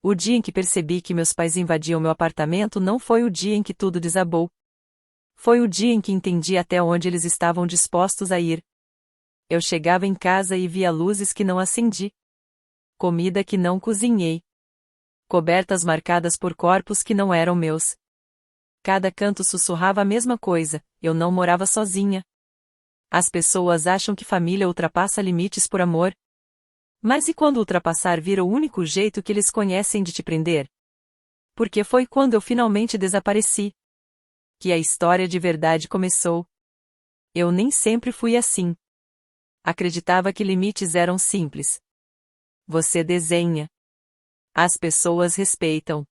O dia em que percebi que meus pais invadiam meu apartamento não foi o dia em que tudo desabou. Foi o dia em que entendi até onde eles estavam dispostos a ir. Eu chegava em casa e via luzes que não acendi. Comida que não cozinhei. Cobertas marcadas por corpos que não eram meus. Cada canto sussurrava a mesma coisa: eu não morava sozinha. As pessoas acham que família ultrapassa limites por amor. Mas e quando ultrapassar vira o único jeito que eles conhecem de te prender? Porque foi quando eu finalmente desapareci que a história de verdade começou. Eu nem sempre fui assim. Acreditava que limites eram simples. Você desenha. As pessoas respeitam.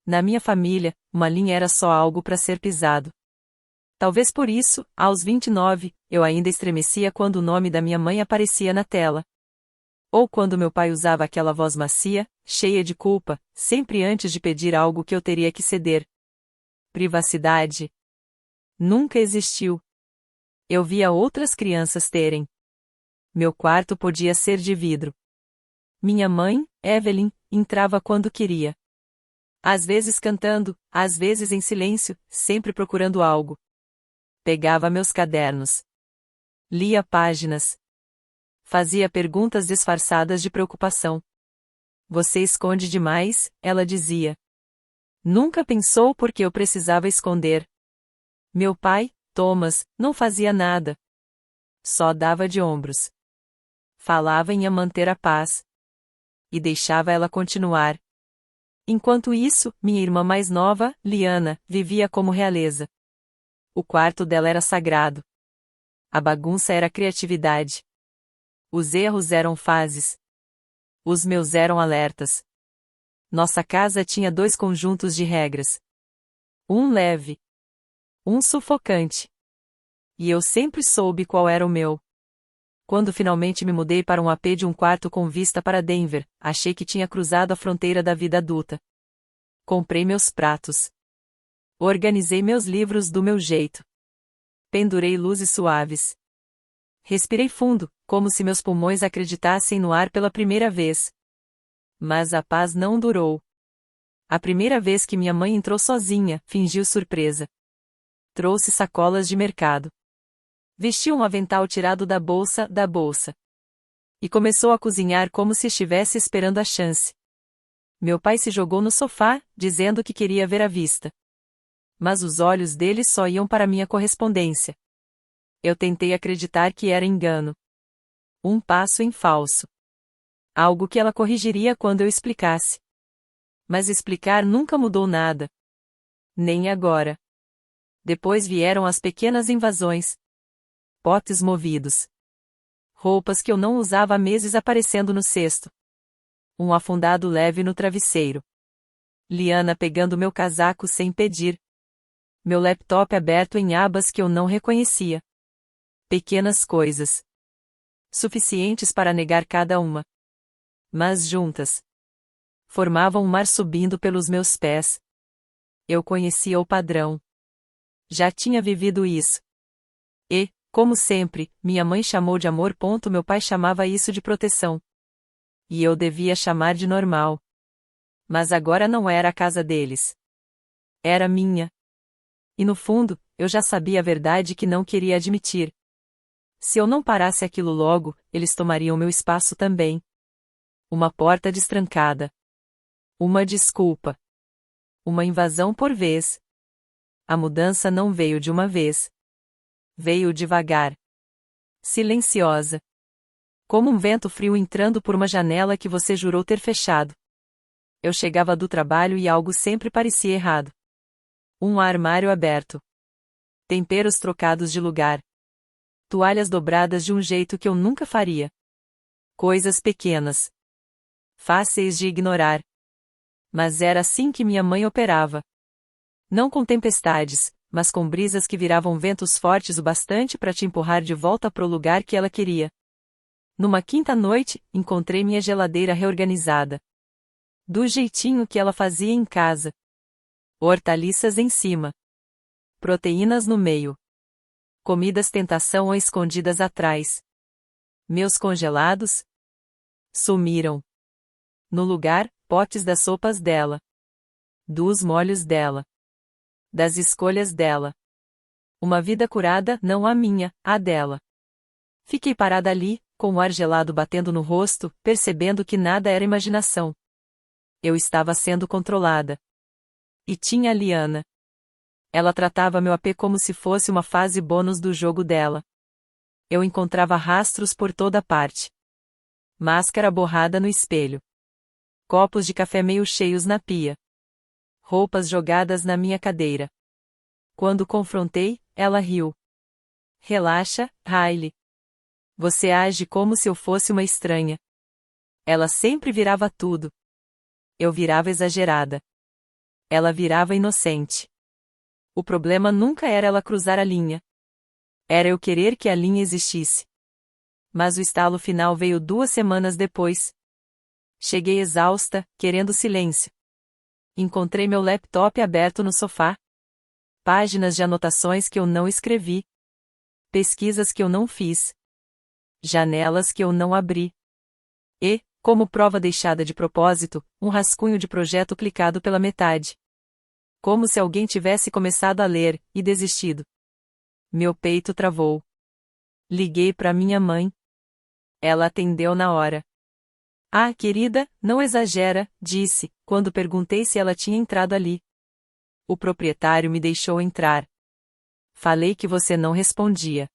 Na minha família, uma linha era só algo para ser pisado. Talvez por isso, aos 29, eu ainda estremecia quando o nome da minha mãe aparecia na tela. Ou quando meu pai usava aquela voz macia, cheia de culpa, sempre antes de pedir algo que eu teria que ceder. Privacidade nunca existiu. Eu via outras crianças terem. Meu quarto podia ser de vidro. Minha mãe, Evelyn, entrava quando queria. Às vezes cantando, às vezes em silêncio, sempre procurando algo. Pegava meus cadernos. Lia páginas. Fazia perguntas disfarçadas de preocupação. Você esconde demais, ela dizia. Nunca pensou por que eu precisava esconder. Meu pai, Thomas, não fazia nada. Só dava de ombros. Falava em manter a paz. E deixava ela continuar. Enquanto isso, minha irmã mais nova, Liana, vivia como realeza. O quarto dela era sagrado. A bagunça era criatividade. Os erros eram fases. Os meus eram alertas. Nossa casa tinha 2 conjuntos de regras. Um leve. Um sufocante. E eu sempre soube qual era o meu. Quando finalmente me mudei para um AP de um quarto com vista para Denver, achei que tinha cruzado a fronteira da vida adulta. Comprei meus pratos. Organizei meus livros do meu jeito. Pendurei luzes suaves. Respirei fundo, como se meus pulmões acreditassem no ar pela primeira vez. Mas a paz não durou. A primeira vez que minha mãe entrou sozinha, fingiu surpresa. Trouxe sacolas de mercado. Vestiu um avental tirado da bolsa. E começou a cozinhar como se estivesse esperando a chance. Meu pai se jogou no sofá, dizendo que queria ver a vista. Mas os olhos dele só iam para minha correspondência. Eu tentei acreditar que era engano. Um passo em falso. Algo que ela corrigiria quando eu explicasse. Mas explicar nunca mudou nada. Nem agora. Depois vieram as pequenas invasões. Potes movidos. Roupas que eu não usava há meses aparecendo no cesto. Um afundado leve no travesseiro. Liana pegando meu casaco sem pedir. Meu laptop aberto em abas que eu não reconhecia. Pequenas coisas. Suficientes para negar cada uma. Mas juntas. Formavam um mar subindo pelos meus pés. Eu conhecia o padrão. Já tinha vivido isso. E, como sempre, minha mãe chamou de amor. Meu pai chamava isso de proteção. E eu devia chamar de normal. Mas agora não era a casa deles. Era minha. E no fundo, eu já sabia a verdade que não queria admitir. Se eu não parasse aquilo logo, eles tomariam meu espaço também. Uma porta destrancada. Uma desculpa. Uma invasão por vez. A mudança não veio de uma vez. Veio devagar. Silenciosa. Como um vento frio entrando por uma janela que você jurou ter fechado. Eu chegava do trabalho e algo sempre parecia errado. Um armário aberto. Temperos trocados de lugar. Toalhas dobradas de um jeito que eu nunca faria. Coisas pequenas. Fáceis de ignorar. Mas era assim que minha mãe operava. Não com tempestades, mas com brisas que viravam ventos fortes o bastante para te empurrar de volta pro lugar que ela queria. Numa quinta noite, encontrei minha geladeira reorganizada. Do jeitinho que ela fazia em casa. Hortaliças em cima. Proteínas no meio. Comidas tentação ou escondidas atrás. Meus congelados sumiram. No lugar, potes das sopas dela. Dos molhos dela. Das escolhas dela. Uma vida curada, não a minha, a dela. Fiquei parada ali, com o ar gelado batendo no rosto, percebendo que nada era imaginação. Eu estava sendo controlada. E tinha a Liana. Ela tratava meu AP como se fosse uma fase bônus do jogo dela. Eu encontrava rastros por toda parte. Máscara borrada no espelho. Copos de café meio cheios na pia. Roupas jogadas na minha cadeira. Quando confrontei, ela riu. Relaxa, Riley. Você age como se eu fosse uma estranha. Ela sempre virava tudo. Eu virava exagerada. Ela virava inocente. O problema nunca era ela cruzar a linha. Era eu querer que a linha existisse. Mas o estalo final veio 2 semanas depois. Cheguei exausta, querendo silêncio. Encontrei meu laptop aberto no sofá. Páginas de anotações que eu não escrevi. Pesquisas que eu não fiz. Janelas que eu não abri. E, como prova deixada de propósito, um rascunho de projeto clicado pela metade. Como se alguém tivesse começado a ler, e desistido. Meu peito travou. Liguei para minha mãe. Ela atendeu na hora. Ah, querida, não exagera, disse, quando perguntei se ela tinha entrado ali. O proprietário me deixou entrar. Falei que você não respondia.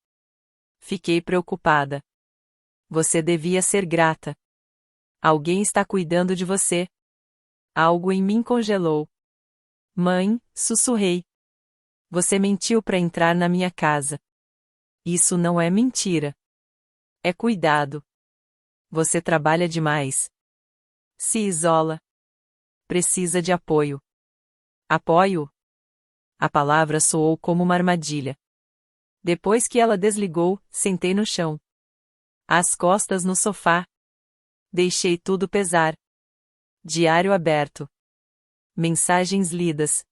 Fiquei preocupada. Você devia ser grata. Alguém está cuidando de você. Algo em mim congelou. Mãe, sussurrei. Você mentiu para entrar na minha casa. Isso não é mentira. É cuidado. Você trabalha demais. Se isola. Precisa de apoio. Apoio? A palavra soou como uma armadilha. Depois que ela desligou, sentei no chão. As costas no sofá. Deixei tudo pesar. Diário aberto. Mensagens lidas.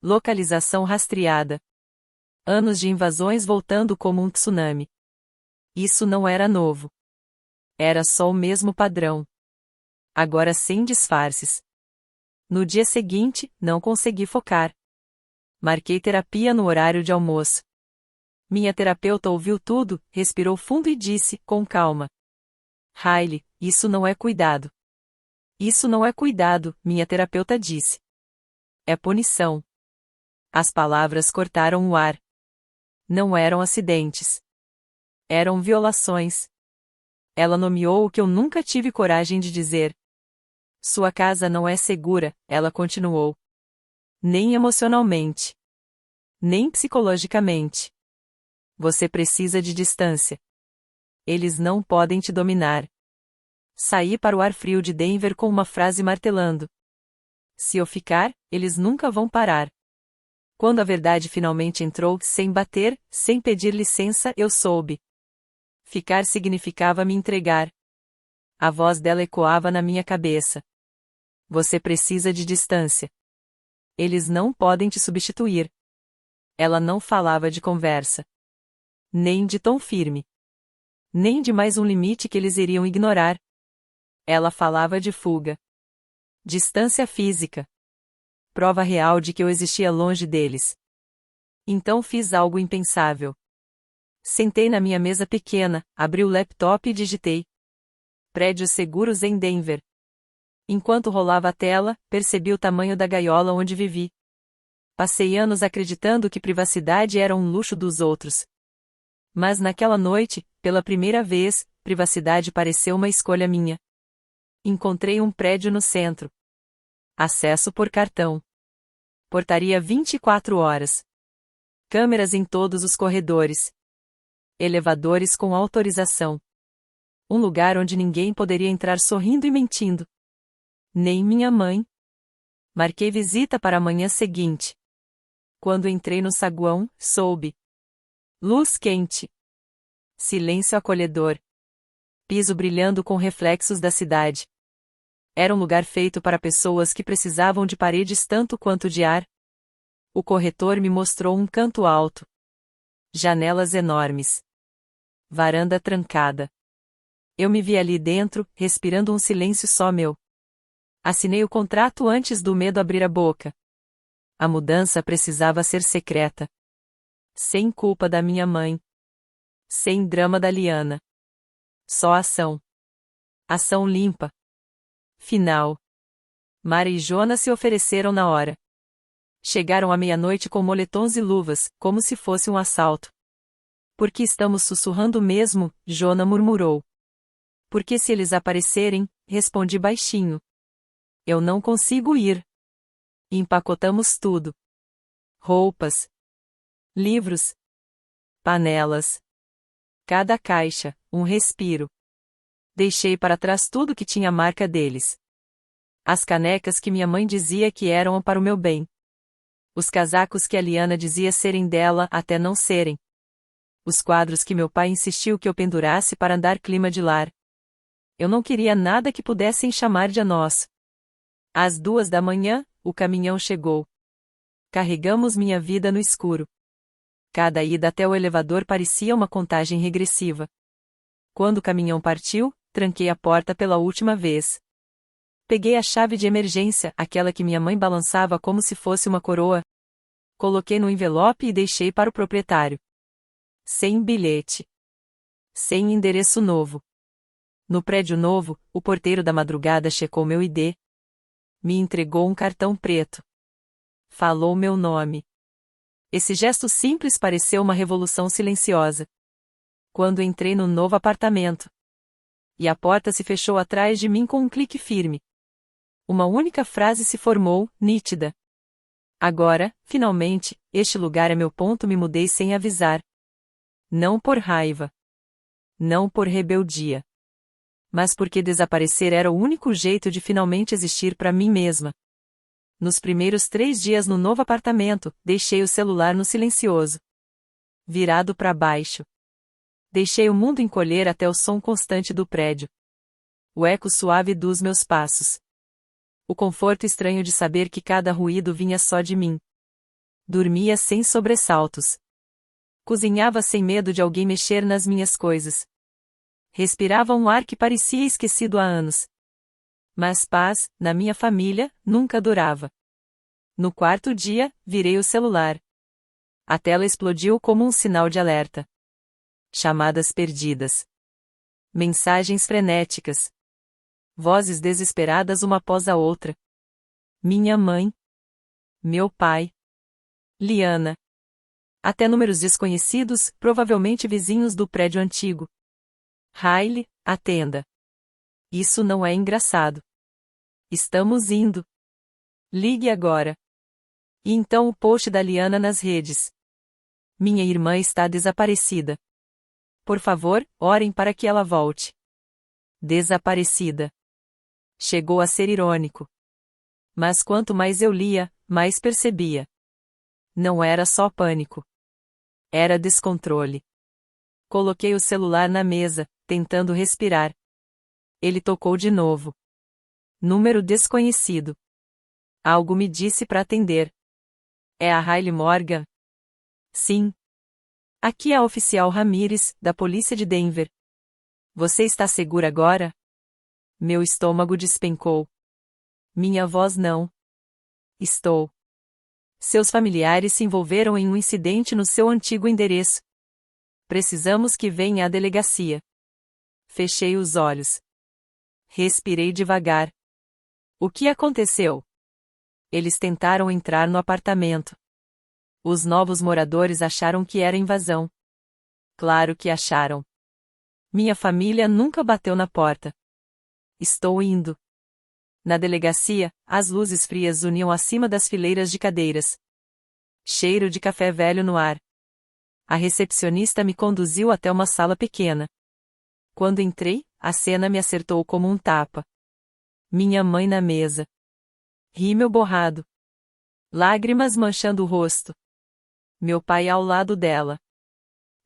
Localização rastreada. Anos de invasões voltando como um tsunami. Isso não era novo. Era só o mesmo padrão. Agora sem disfarces. No dia seguinte, não consegui focar. Marquei terapia no horário de almoço. Minha terapeuta ouviu tudo, respirou fundo e disse, com calma. Riley, isso não é cuidado. Isso não é cuidado, minha terapeuta disse. É punição. As palavras cortaram o ar. Não eram acidentes. Eram violações. Ela nomeou o que eu nunca tive coragem de dizer. Sua casa não é segura, ela continuou. Nem emocionalmente. Nem psicologicamente. Você precisa de distância. Eles não podem te dominar. Saí para o ar frio de Denver com uma frase martelando. Se eu ficar, eles nunca vão parar. Quando a verdade finalmente entrou, sem bater, sem pedir licença, eu soube. Ficar significava me entregar. A voz dela ecoava na minha cabeça. Você precisa de distância. Eles não podem te substituir. Ela não falava de conversa. Nem de tom firme. Nem de mais um limite que eles iriam ignorar. Ela falava de fuga. Distância física. Prova real de que eu existia longe deles. Então fiz algo impensável. Sentei na minha mesa pequena, abri o laptop e digitei. Prédios seguros em Denver. Enquanto rolava a tela, percebi o tamanho da gaiola onde vivi. Passei anos acreditando que privacidade era um luxo dos outros. Mas naquela noite, pela primeira vez, privacidade pareceu uma escolha minha. Encontrei um prédio no centro. Acesso por cartão. Portaria 24 horas. Câmeras em todos os corredores. Elevadores com autorização. Um lugar onde ninguém poderia entrar sorrindo e mentindo. Nem minha mãe. Marquei visita para a manhã seguinte. Quando entrei no saguão, soube. Luz quente. Silêncio acolhedor. Piso brilhando com reflexos da cidade. Era um lugar feito para pessoas que precisavam de paredes tanto quanto de ar. O corretor me mostrou um canto alto. Janelas enormes. Varanda trancada. Eu me vi ali dentro, respirando um silêncio só meu. Assinei o contrato antes do medo abrir a boca. A mudança precisava ser secreta. Sem culpa da minha mãe. Sem drama da Liana. Só ação. Ação limpa. Final. Mara e Jonas se ofereceram na hora. Chegaram à meia-noite com moletons e luvas, como se fosse um assalto. Por que estamos sussurrando mesmo? Jona murmurou. Porque se eles aparecerem, respondi baixinho. Eu não consigo ir. Empacotamos tudo. Roupas. Livros. Panelas. Cada caixa, um respiro. Deixei para trás tudo que tinha a marca deles. As canecas que minha mãe dizia que eram para o meu bem. Os casacos que a Liana dizia serem dela até não serem. Os quadros que meu pai insistiu que eu pendurasse para dar clima de lar. Eu não queria nada que pudessem chamar de nosso. Às 2 da manhã, o caminhão chegou. Carregamos minha vida no escuro. Cada ida até o elevador parecia uma contagem regressiva. Quando o caminhão partiu, tranquei a porta pela última vez. Peguei a chave de emergência, aquela que minha mãe balançava como se fosse uma coroa. Coloquei no envelope e deixei para o proprietário. Sem bilhete. Sem endereço novo. No prédio novo, o porteiro da madrugada checou meu ID. Me entregou um cartão preto. Falou meu nome. Esse gesto simples pareceu uma revolução silenciosa. Quando entrei no novo apartamento. E a porta se fechou atrás de mim com um clique firme. Uma única frase se formou, nítida. Agora, finalmente, este lugar é meu ponto. Me mudei sem avisar. Não por raiva. Não por rebeldia. Mas porque desaparecer era o único jeito de finalmente existir para mim mesma. Nos primeiros 3 dias no novo apartamento, deixei o celular no silencioso. Virado para baixo. Deixei o mundo encolher até o som constante do prédio. O eco suave dos meus passos. O conforto estranho de saber que cada ruído vinha só de mim. Dormia sem sobressaltos. Cozinhava sem medo de alguém mexer nas minhas coisas. Respirava um ar que parecia esquecido há anos. Mas paz, na minha família, nunca durava. No 4º dia, virei o celular. A tela explodiu como um sinal de alerta. Chamadas perdidas. Mensagens frenéticas. Vozes desesperadas uma após a outra. Minha mãe. Meu pai. Liana. Até números desconhecidos, provavelmente vizinhos do prédio antigo. Riley, atenda. Isso não é engraçado. Estamos indo. Ligue agora. E então o post da Liana nas redes. Minha irmã está desaparecida. Por favor, orem para que ela volte. Desaparecida. Chegou a ser irônico. Mas quanto mais eu lia, mais percebia. Não era só pânico. Era descontrole. Coloquei o celular na mesa, tentando respirar. Ele tocou de novo. Número desconhecido. Algo me disse para atender. É a Riley Morgan? Sim. Aqui é a oficial Ramírez, da polícia de Denver. Você está segura agora? Meu estômago despencou. Minha voz não. Estou. Seus familiares se envolveram em um incidente no seu antigo endereço. Precisamos que venha à delegacia. Fechei os olhos. Respirei devagar. O que aconteceu? Eles tentaram entrar no apartamento. Os novos moradores acharam que era invasão. Claro que acharam. Minha família nunca bateu na porta. Estou indo. Na delegacia, as luzes frias uniam acima das fileiras de cadeiras. Cheiro de café velho no ar. A recepcionista me conduziu até uma sala pequena. Quando entrei, a cena me acertou como um tapa. Minha mãe na mesa. Rímel borrado. Lágrimas manchando o rosto. Meu pai ao lado dela.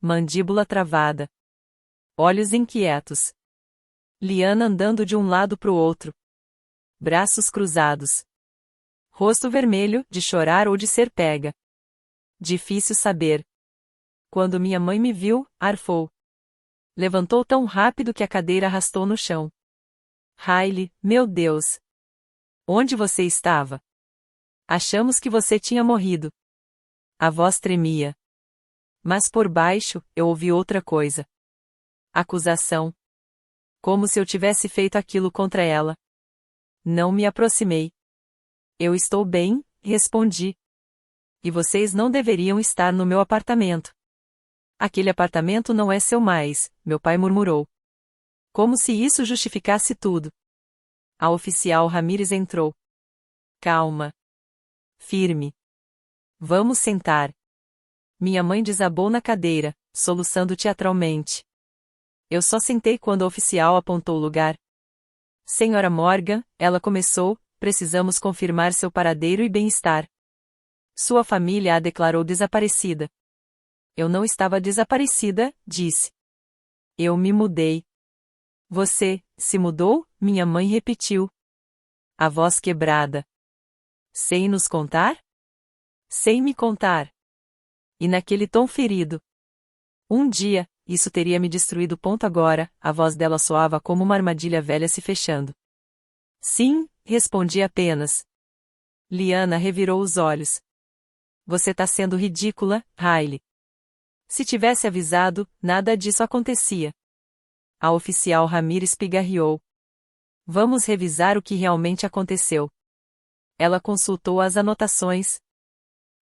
Mandíbula travada. Olhos inquietos. Liana andando de um lado para o outro. Braços cruzados. Rosto vermelho, de chorar ou de ser pega. Difícil saber. Quando minha mãe me viu, arfou. Levantou tão rápido que a cadeira arrastou no chão. Riley, meu Deus! Onde você estava? Achamos que você tinha morrido. A voz tremia. Mas por baixo, eu ouvi outra coisa. Acusação. Como se eu tivesse feito aquilo contra ela. Não me aproximei. Eu estou bem, respondi. E vocês não deveriam estar no meu apartamento. Aquele apartamento não é seu mais, meu pai murmurou. Como se isso justificasse tudo. A oficial Ramírez entrou. Calma. Firme. Vamos sentar. Minha mãe desabou na cadeira, soluçando teatralmente. Eu só sentei quando a oficial apontou o lugar. Senhora Morgan, ela começou, precisamos confirmar seu paradeiro e bem-estar. Sua família a declarou desaparecida. Eu não estava desaparecida, disse. Eu me mudei. Você, se mudou? Minha mãe repetiu. A voz quebrada. Sem nos contar? Sem me contar. E naquele tom ferido. Um dia, isso teria me destruído. Agora, a voz dela soava como uma armadilha velha se fechando. Sim, respondi apenas. Liana revirou os olhos. Você tá sendo ridícula, Riley. Se tivesse avisado, nada disso acontecia. A oficial Ramírez pigarreou. Vamos revisar o que realmente aconteceu. Ela consultou as anotações.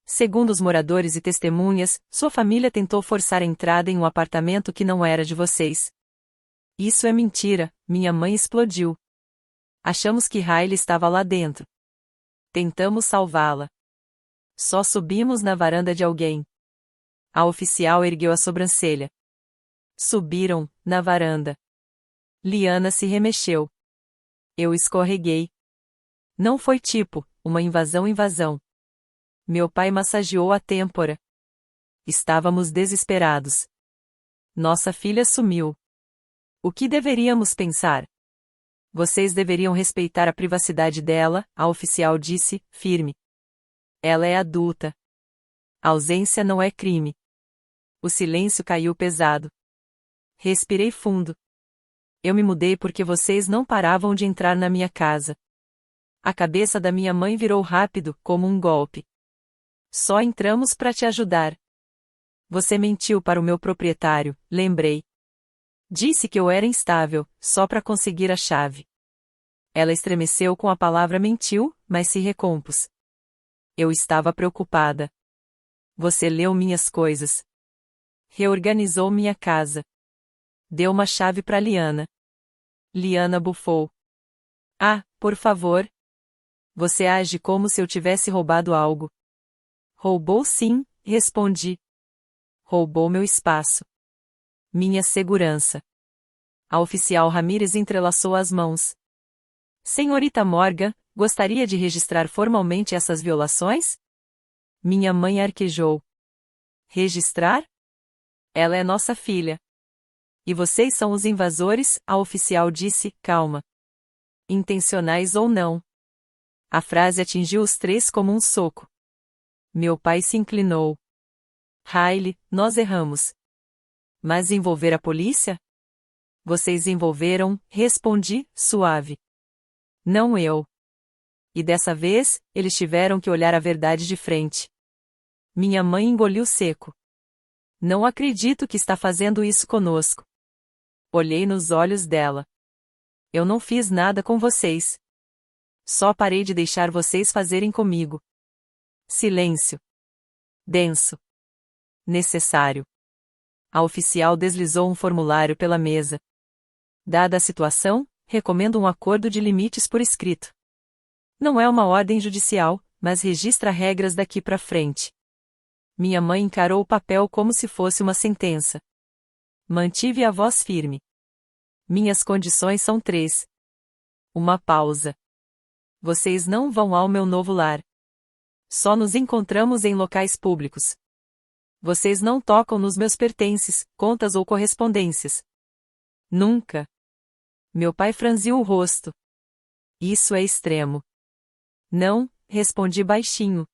Segundo os moradores e testemunhas, sua família tentou forçar a entrada em um apartamento que não era de vocês. Isso é mentira, minha mãe explodiu. Achamos que Riley estava lá dentro. Tentamos salvá-la. Só subimos na varanda de alguém. A oficial ergueu a sobrancelha. Subiram, na varanda. Liana se remexeu. Eu escorreguei. Não foi tipo, uma invasão. Meu pai massageou a têmpora. Estávamos desesperados. Nossa filha sumiu. O que deveríamos pensar? Vocês deveriam respeitar a privacidade dela, a oficial disse, firme. Ela é adulta. A ausência não é crime. O silêncio caiu pesado. Respirei fundo. Eu me mudei porque vocês não paravam de entrar na minha casa. A cabeça da minha mãe virou rápido, como um golpe. Só entramos para te ajudar. Você mentiu para o meu proprietário, lembrei. Disse que eu era instável, só para conseguir a chave. Ela estremeceu com a palavra mentiu, mas se recompôs. Eu estava preocupada. Você leu minhas coisas. Reorganizou minha casa. Deu uma chave para Liana. Liana bufou. Ah, por favor. Você age como se eu tivesse roubado algo. Roubou sim, respondi. Roubou meu espaço. Minha segurança. A oficial Ramírez entrelaçou as mãos. Senhorita Morgan, gostaria de registrar formalmente essas violações? Minha mãe arquejou. Registrar? Ela é nossa filha. E vocês são os invasores, a oficial disse, calma. Intencionais ou não. A frase atingiu os três como um soco. Meu pai se inclinou. Riley, nós erramos. Mas envolver a polícia? Vocês envolveram, respondi, suave. Não eu. E dessa vez, eles tiveram que olhar a verdade de frente. Minha mãe engoliu seco. Não acredito que está fazendo isso conosco. Olhei nos olhos dela. Eu não fiz nada com vocês. Só parei de deixar vocês fazerem comigo. Silêncio. Denso. Necessário. A oficial deslizou um formulário pela mesa. Dada a situação, recomendo um acordo de limites por escrito. Não é uma ordem judicial, mas registra regras daqui para frente. Minha mãe encarou o papel como se fosse uma sentença. Mantive a voz firme. Minhas condições são 3. Uma pausa. Vocês não vão ao meu novo lar. Só nos encontramos em locais públicos. Vocês não tocam nos meus pertences, contas ou correspondências. Nunca. Meu pai franziu o rosto. Isso é extremo. Não, respondi baixinho.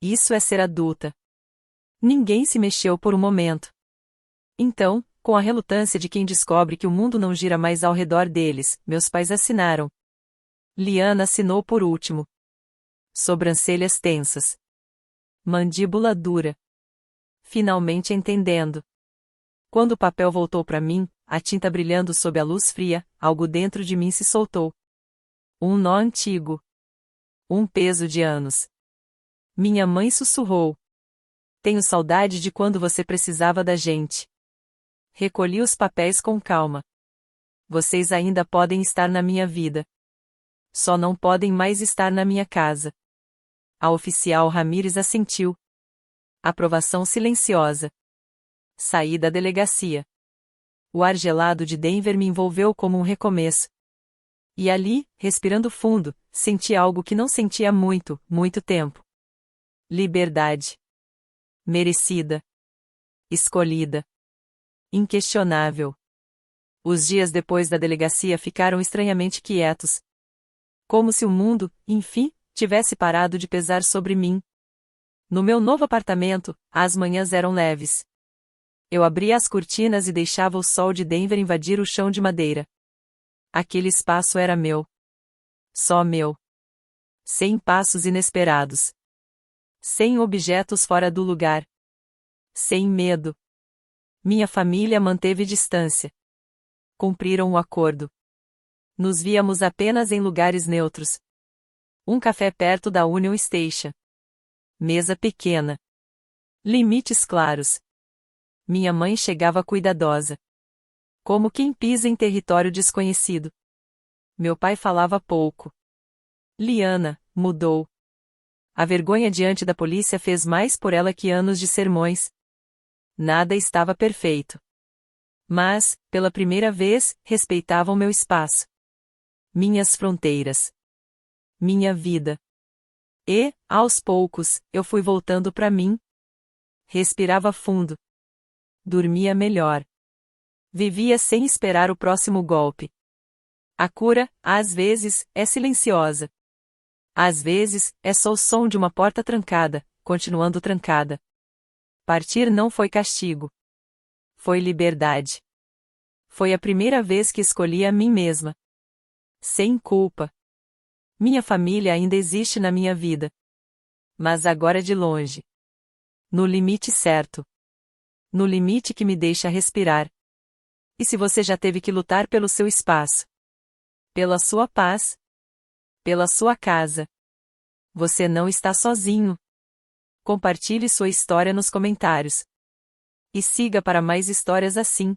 Isso é ser adulta. Ninguém se mexeu por um momento. Então, com a relutância de quem descobre que o mundo não gira mais ao redor deles, meus pais assinaram. Liana assinou por último. Sobrancelhas tensas. Mandíbula dura. Finalmente entendendo. Quando o papel voltou para mim, a tinta brilhando sob a luz fria, algo dentro de mim se soltou. Um nó antigo. Um peso de anos. Minha mãe sussurrou. Tenho saudade de quando você precisava da gente. Recolhi os papéis com calma. Vocês ainda podem estar na minha vida. Só não podem mais estar na minha casa. A oficial Ramírez assentiu. Aprovação silenciosa. Saí da delegacia. O ar gelado de Denver me envolveu como um recomeço. E ali, respirando fundo, senti algo que não sentia há muito, muito tempo. Liberdade. Merecida. Escolhida. Inquestionável. Os dias depois da delegacia ficaram estranhamente quietos. Como se o mundo, enfim, tivesse parado de pesar sobre mim. No meu novo apartamento, as manhãs eram leves. Eu abria as cortinas e deixava o sol de Denver invadir o chão de madeira. Aquele espaço era meu. Só meu. Sem passos inesperados. Sem objetos fora do lugar. Sem medo. Minha família manteve distância. Cumpriram o acordo. Nos víamos apenas em lugares neutros. Um café perto da Union Station. Mesa pequena. Limites claros. Minha mãe chegava cuidadosa. Como quem pisa em território desconhecido. Meu pai falava pouco. Liana, mudou. A vergonha diante da polícia fez mais por ela que anos de sermões. Nada estava perfeito. Mas, pela primeira vez, respeitavam meu espaço. Minhas fronteiras. Minha vida. E, aos poucos, eu fui voltando para mim. Respirava fundo. Dormia melhor. Vivia sem esperar o próximo golpe. A cura, às vezes, é silenciosa. Às vezes, é só o som de uma porta trancada, continuando trancada. Partir não foi castigo. Foi liberdade. Foi a primeira vez que escolhi a mim mesma. Sem culpa. Minha família ainda existe na minha vida. Mas agora de longe. No limite certo. No limite que me deixa respirar. E se você já teve que lutar pelo seu espaço? Pela sua paz? Pela sua casa? Você não está sozinho. Compartilhe sua história nos comentários. E siga para mais histórias assim.